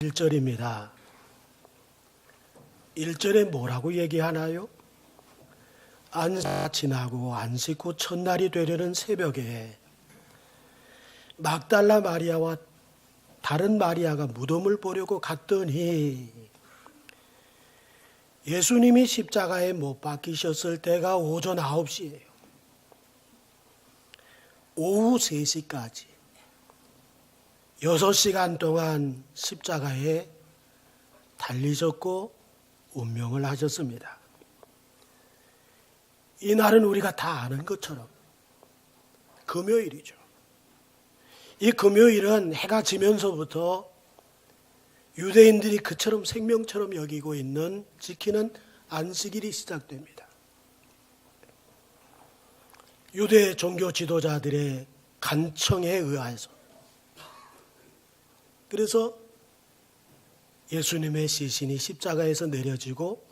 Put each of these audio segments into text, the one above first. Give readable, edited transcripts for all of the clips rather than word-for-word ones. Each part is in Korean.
1절입니다. 1절에 뭐라고 얘기하나요? 안식일이 지나고 안식 후 첫날이 되려는 새벽에 막달라 마리아와 다른 마리아가 무덤을 보려고 갔더니 예수님이 십자가에 못 박히셨을 때가 오전 9시예요. 오후 3시까지 6시간 동안 십자가에 달리셨고 운명을 하셨습니다. 이 날은 우리가 다 아는 것처럼 금요일이죠. 이 금요일은 해가 지면서부터 유대인들이 그처럼 생명처럼 여기고 있는 지키는 안식일이 시작됩니다. 유대 종교 지도자들의 간청에 의해서 그래서 예수님의 시신이 십자가에서 내려지고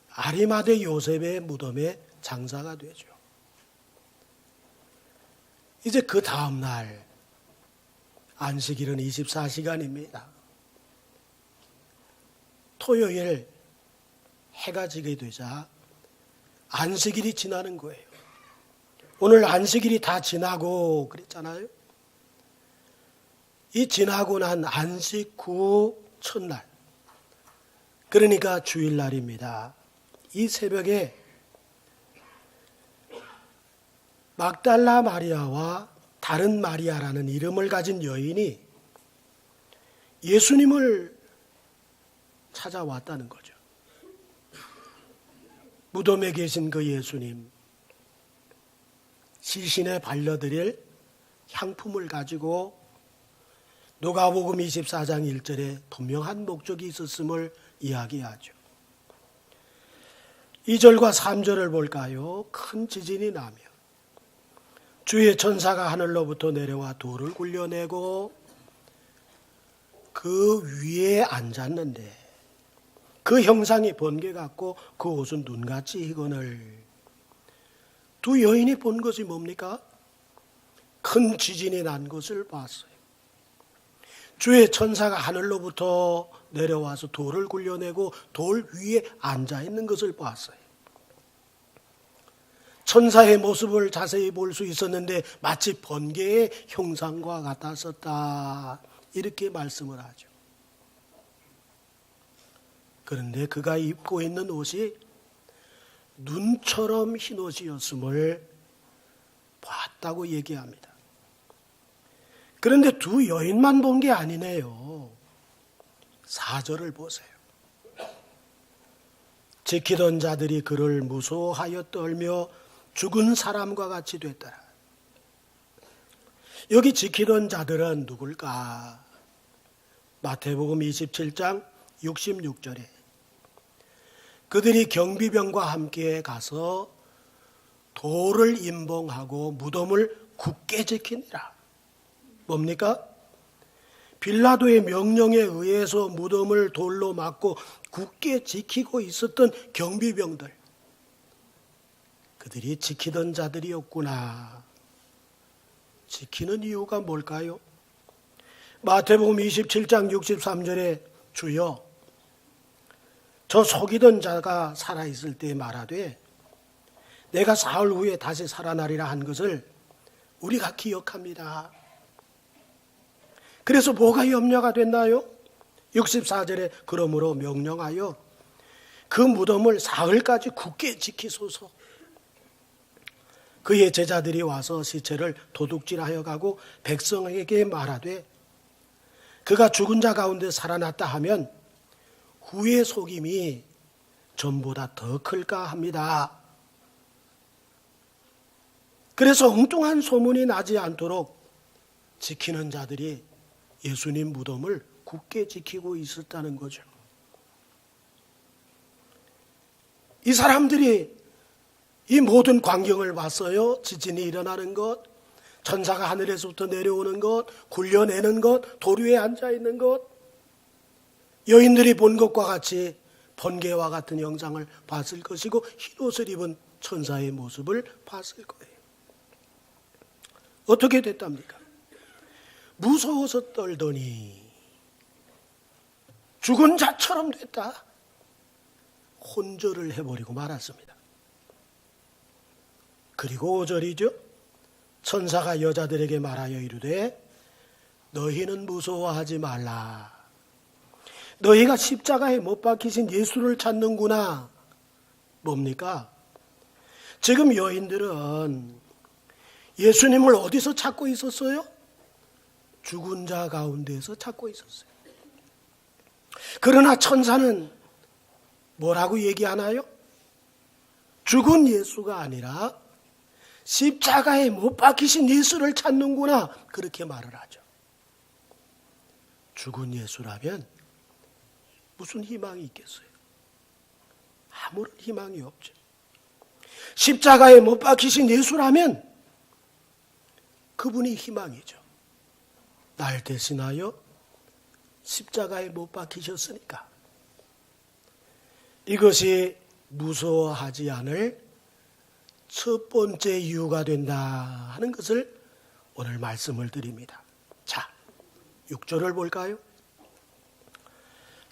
아리마대 요셉의 무덤에 장사가 되죠. 이제 그 다음 날 안식일은 24시간입니다. 토요일 해가 지게 되자 안식일이 지나는 거예요. 오늘 안식일이 다 지나고 그랬잖아요. 이 지나고 난 안식 후 첫날, 그러니까 주일날입니다. 이 새벽에 막달라 마리아와 다른 마리아라는 이름을 가진 여인이 예수님을 찾아왔다는 거죠. 무덤에 계신 그 예수님, 시신에 발려드릴 향품을 가지고 누가복음 24장 1절에 분명한 목적이 있었음을 이야기하죠. 2절과 3절을 볼까요? 큰 지진이 나며 주의 천사가 하늘로부터 내려와 돌을 굴려내고 그 위에 앉았는데 그 형상이 번개 같고 그 옷은 눈같이 희거늘. 두 여인이 본 것이 뭡니까? 큰 지진이 난 것을 봤어요. 주의 천사가 하늘로부터 내려와서 돌을 굴려내고 돌 위에 앉아있는 것을 보았어요. 천사의 모습을 자세히 볼 수 있었는데 마치 번개의 형상과 같았었다. 이렇게 말씀을 하죠. 그런데 그가 입고 있는 옷이 눈처럼 흰 옷이었음을 봤다고 얘기합니다. 그런데 두 여인만 본 게 아니네요. 4절을 보세요. 지키던 자들이 그를 무서워하여 떨며 죽은 사람과 같이 됐더라. 여기 지키던 자들은 누굴까? 마태복음 27장 66절에 그들이 경비병과 함께 가서 돌을 임봉하고 무덤을 굳게 지키니라. 뭡니까? 빌라도의 명령에 의해서 무덤을 돌로 막고 굳게 지키고 있었던 경비병들, 그들이 지키던 자들이었구나. 지키는 이유가 뭘까요? 마태복음 27장 63절에 주여 저 속이던 자가 살아있을 때 말하되 내가 사흘 후에 다시 살아나리라 한 것을 우리가 기억합니다. 그래서 뭐가 염려가 됐나요? 64절에 그러므로 명령하여 그 무덤을 사흘까지 굳게 지키소서. 그의 제자들이 와서 시체를 도둑질하여 가고 백성에게 말하되 그가 죽은 자 가운데 살아났다 하면 후의 속임이 전보다 더 클까 합니다. 그래서 엉뚱한 소문이 나지 않도록 지키는 자들이 예수님 무덤을 굳게 지키고 있었다는 거죠. 이 사람들이 이 모든 광경을 봤어요. 지진이 일어나는 것, 천사가 하늘에서부터 내려오는 것, 굴려내는 것, 돌 위에 앉아있는 것, 여인들이 본 것과 같이 번개와 같은 형상을 봤을 것이고 흰옷을 입은 천사의 모습을 봤을 거예요. 어떻게 됐답니까? 무서워서 떨더니 죽은 자처럼 됐다. 혼절을 해버리고 말았습니다. 그리고 5절이죠. 천사가 여자들에게 말하여 이르되 너희는 무서워하지 말라. 너희가 십자가에 못 박히신 예수를 찾는구나. 뭡니까? 지금 여인들은 예수님을 어디서 찾고 있었어요? 죽은 자 가운데서 찾고 있었어요. 그러나 천사는 뭐라고 얘기하나요? 죽은 예수가 아니라 십자가에 못 박히신 예수를 찾는구나. 그렇게 말을 하죠. 죽은 예수라면 무슨 희망이 있겠어요? 아무런 희망이 없죠. 십자가에 못 박히신 예수라면 그분이 희망이죠. 날 대신하여 십자가에 못 박히셨으니까. 이것이 무서워하지 않을 첫 번째 이유가 된다 하는 것을 오늘 말씀을 드립니다. 자, 6절을 볼까요?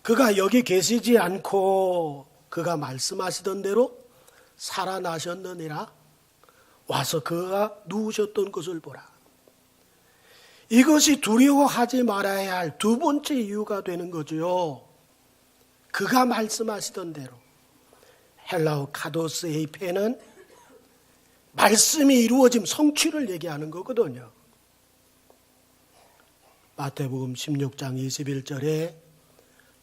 그가 여기 계시지 않고 그가 말씀하시던 대로 살아나셨느니라. 와서 그가 누우셨던 것을 보라. 이것이 두려워하지 말아야 할 두 번째 이유가 되는 거죠. 그가 말씀하시던 대로. 헬라어 카도스 에이페는 말씀이 이루어짐, 성취를 얘기하는 거거든요. 마태복음 16장 21절에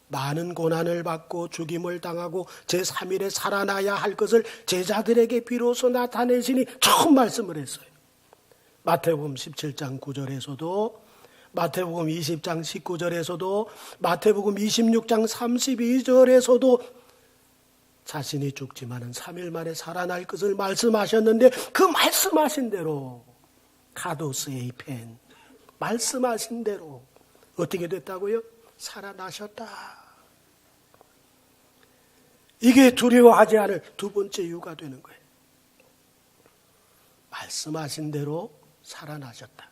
많은 고난을 받고 죽임을 당하고 제3일에 살아나야 할 것을 제자들에게 비로소 나타내시니 처음 말씀을 했어요. 마태복음 17장 9절에서도, 마태복음 20장 19절에서도, 마태복음 26장 32절에서도 자신이 죽지만은 3일 만에 살아날 것을 말씀하셨는데 그 말씀하신 대로 카도스 에이펜 말씀하신 대로 어떻게 됐다고요? 살아나셨다. 이게 두려워하지 않을 두 번째 이유가 되는 거예요. 말씀하신 대로 살아나셨다.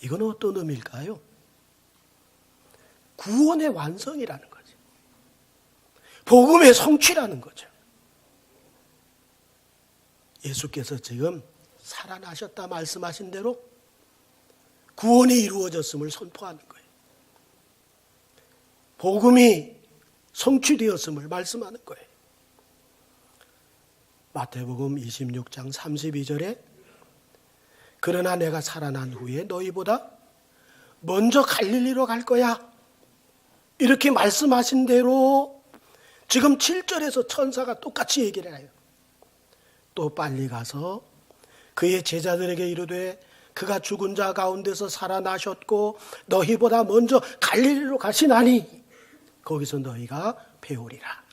이건 어떤 의미일까요? 구원의 완성이라는 거죠. 복음의 성취라는 거죠. 예수께서 지금 살아나셨다 말씀하신 대로 구원이 이루어졌음을 선포하는 거예요. 복음이 성취되었음을 말씀하는 거예요. 마태복음 26장 32절에 그러나 내가 살아난 후에 너희보다 먼저 갈릴리로 갈 거야. 이렇게 말씀하신 대로 지금 7절에서 천사가 똑같이 얘기를 해요. 또 빨리 가서 그의 제자들에게 이르되 그가 죽은 자 가운데서 살아나셨고 너희보다 먼저 갈릴리로 가시나니 거기서 너희가 배우리라.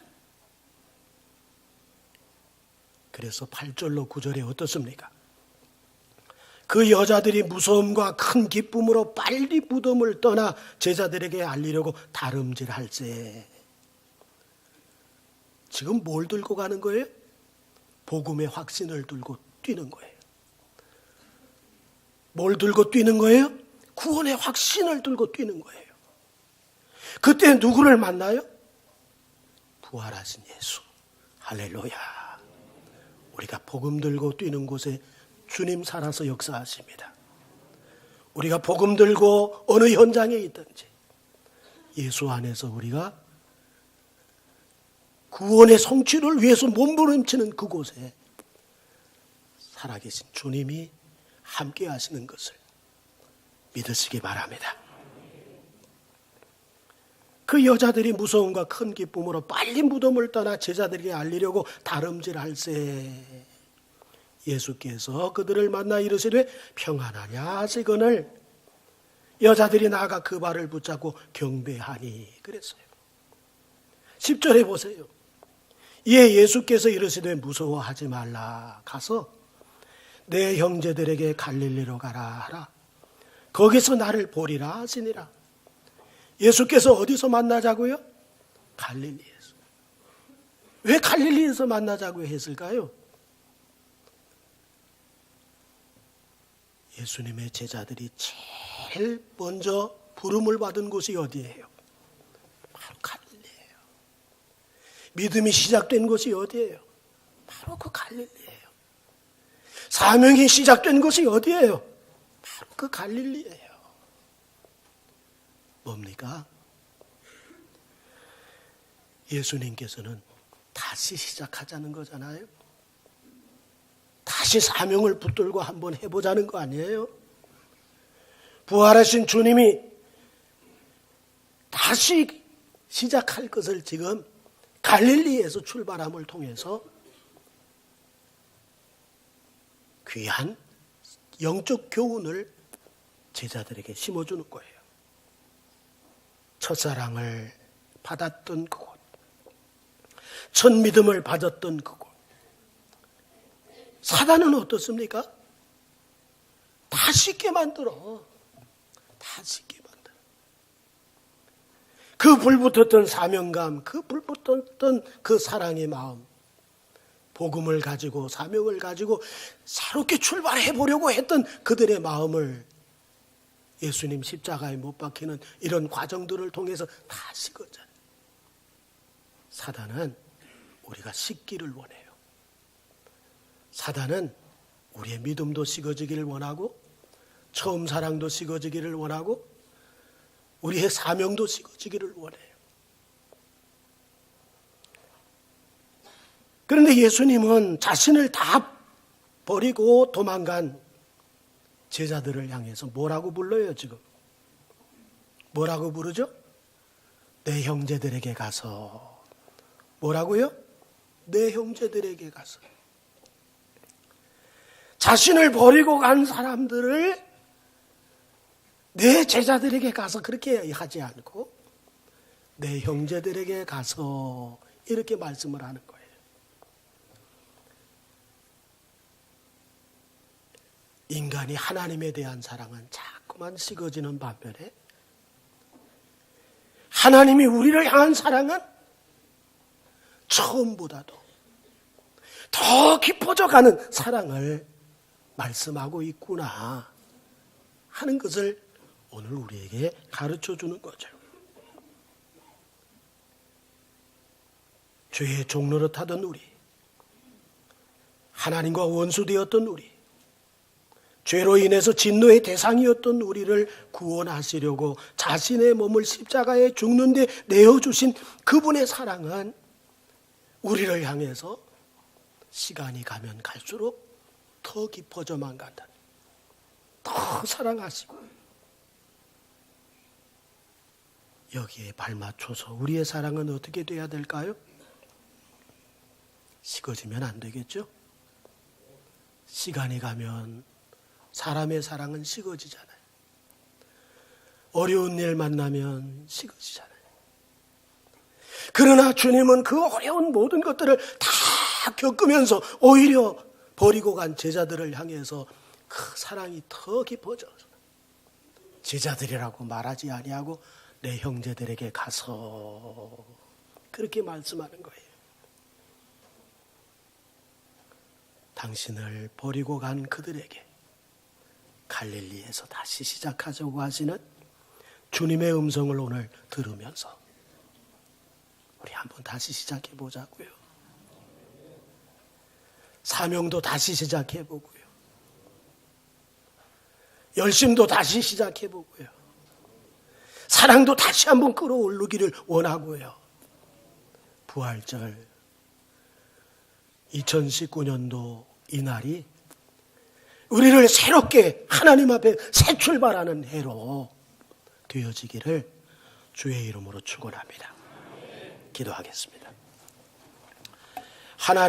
그래서 8절로 9절에 어떻습니까? 그 여자들이 무서움과 큰 기쁨으로 빨리 무덤을 떠나 제자들에게 알리려고 다름질할세. 지금 뭘 들고 가는 거예요? 복음의 확신을 들고 뛰는 거예요. 뭘 들고 뛰는 거예요? 구원의 확신을 들고 뛰는 거예요. 그때 누구를 만나요? 부활하신 예수. 할렐루야. 우리가 복음 들고 뛰는 곳에 주님 살아서 역사하십니다. 우리가 복음 들고 어느 현장에 있든지 예수 안에서 우리가 구원의 성취를 위해서 몸부림치는 그곳에 살아계신 주님이 함께 하시는 것을 믿으시기 바랍니다. 그 여자들이 무서움과 큰 기쁨으로 빨리 무덤을 떠나 제자들에게 알리려고 다름질할세. 예수께서 그들을 만나 이르시되 평안하냐 하시거늘 여자들이 나아가 그 발을 붙잡고 경배하니 그랬어요. 10절에 보세요. 이에 예수께서 이르시되 무서워하지 말라. 가서 내 형제들에게 갈릴리로 가라 하라. 거기서 나를 보리라 하시니라. 예수께서 어디서 만나자고요? 갈릴리에서. 왜 갈릴리에서 만나자고 했을까요? 예수님의 제자들이 제일 먼저 부름을 받은 곳이 어디예요? 바로 갈릴리예요. 믿음이 시작된 곳이 어디예요? 바로 그 갈릴리예요. 사명이 시작된 곳이 어디예요? 바로 그 갈릴리예요. 뭡니까? 예수님께서는 다시 시작하자는 거잖아요. 다시 사명을 붙들고 한번 해보자는 거 아니에요? 부활하신 주님이 다시 시작할 것을 지금 갈릴리에서 출발함을 통해서 귀한 영적 교훈을 제자들에게 심어주는 거예요. 첫사랑을 받았던 그곳, 첫 믿음을 받았던 그곳. 사단은 어떻습니까? 다 쉽게 만들어. 다 쉽게 만들어. 그 불붙었던 사명감, 그 불붙었던 그 사랑의 마음, 복음을 가지고 사명을 가지고 새롭게 출발해 보려고 했던 그들의 마음을 예수님 십자가에 못 박히는 이런 과정들을 통해서 다 식었잖아요. 사단은 우리가 식기를 원해요. 사단은 우리의 믿음도 식어지기를 원하고 처음 사랑도 식어지기를 원하고 우리의 사명도 식어지기를 원해요. 그런데 예수님은 자신을 다 버리고 도망간 제자들을 향해서 뭐라고 불러요 지금? 뭐라고 부르죠? 내 형제들에게 가서. 뭐라고요? 내 형제들에게 가서. 자신을 버리고 간 사람들을 내 제자들에게 가서 그렇게 하지 않고 내 형제들에게 가서 이렇게 말씀을 하는 거예요. 인간이 하나님에 대한 사랑은 자꾸만 식어지는 반면에 하나님이 우리를 향한 사랑은 처음보다도 더 깊어져 가는 사랑을 말씀하고 있구나 하는 것을 오늘 우리에게 가르쳐 주는 거죠. 죄의 종노릇하던 우리, 하나님과 원수되었던 우리, 죄로 인해서 진노의 대상이었던 우리를 구원하시려고 자신의 몸을 십자가에 죽는 데 내어주신 그분의 사랑은 우리를 향해서 시간이 가면 갈수록 더 깊어져만 간다. 더 사랑하시고 여기에 발맞춰서 우리의 사랑은 어떻게 돼야 될까요? 식어지면 안 되겠죠? 시간이 가면 사람의 사랑은 식어지잖아요. 어려운 일 만나면 식어지잖아요. 그러나 주님은 그 어려운 모든 것들을 다 겪으면서 오히려 버리고 간 제자들을 향해서 그 사랑이 더 깊어져서 제자들이라고 말하지 아니하고 내 형제들에게 가서 그렇게 말씀하는 거예요. 당신을 버리고 간 그들에게 갈릴리에서 다시 시작하자고 하시는 주님의 음성을 오늘 들으면서 우리 한번 다시 시작해 보자고요. 사명도 다시 시작해 보고요. 열심도 다시 시작해 보고요. 사랑도 다시 한번 끌어올리기를 원하고요. 부활절 2019년도 이날이 우리를 새롭게 하나님 앞에 새 출발하는 해로 되어지기를 주의 이름으로 축원합니다. 기도하겠습니다. 하나님